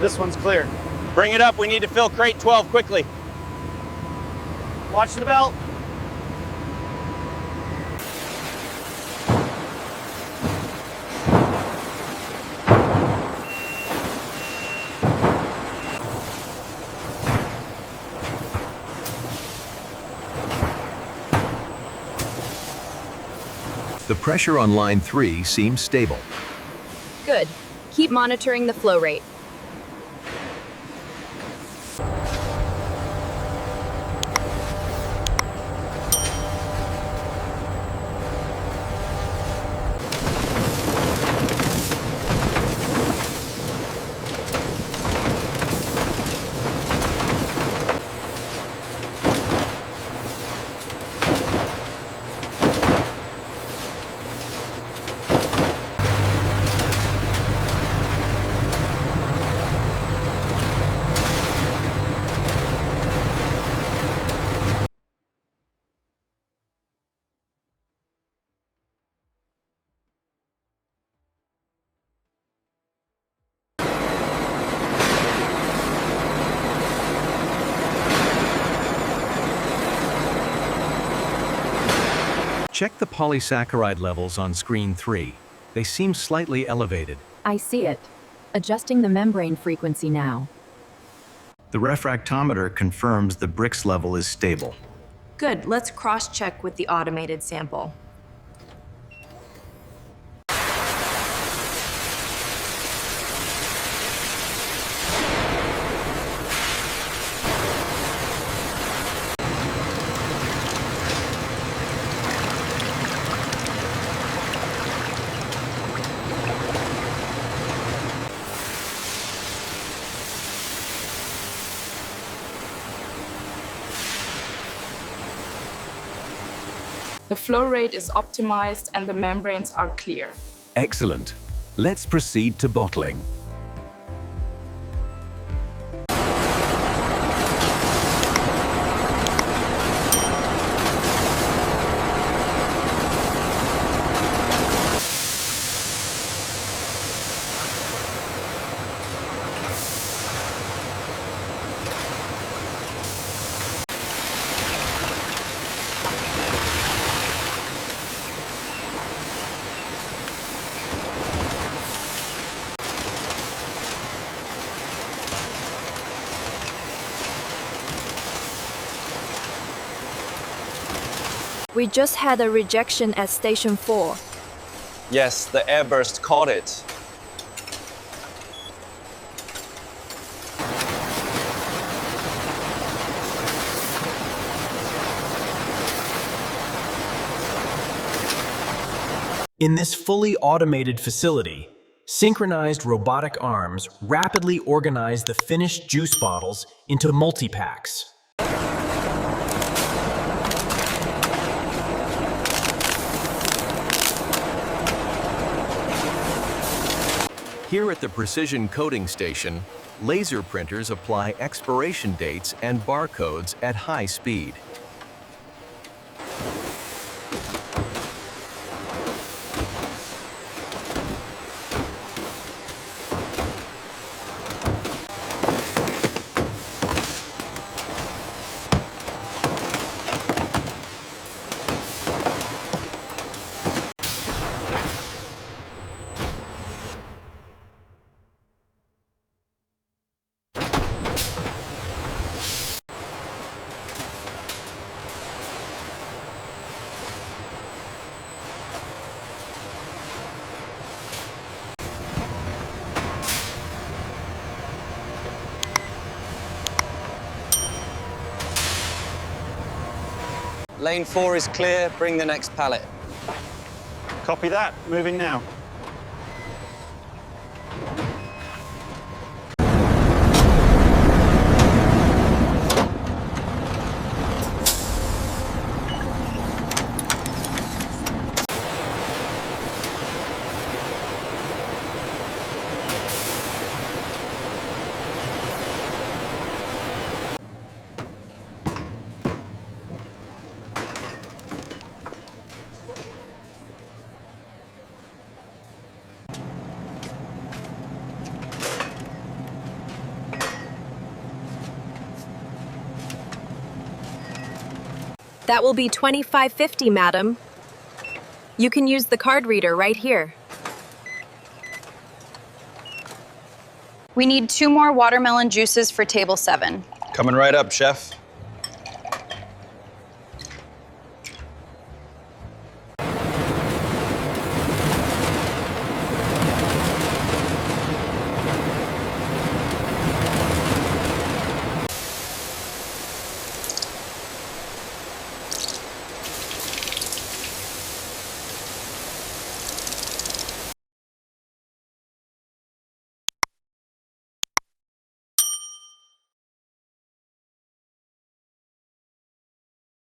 This one's clear. Bring it up. We need to fill crate 12 quickly. Watch the belt. The pressure on line 3 seems stable. Good. Keep monitoring the flow rate. Check the polysaccharide levels on screen 3. They seem slightly elevated. I see it. Adjusting the membrane frequency now. The refractometer confirms the Brix level is stable. Good, let's cross-check with the automated sample. The flow rate is optimized and the membranes are clear. Excellent. Let's proceed to bottling. We just had a rejection at Station 4. Yes, the airburst caught it. In this fully automated facility, synchronized robotic arms rapidly organize the finished juice bottles into multi-packs. Here at the Precision Coating Station, laser printers apply expiration dates and barcodes at high speed. Lane 4 is clear. Bring the next pallet. Copy that. Moving now. That will be $25.50, madam. You can use the card reader right here. We need 2 more watermelon juices for table 7. Coming right up, chef.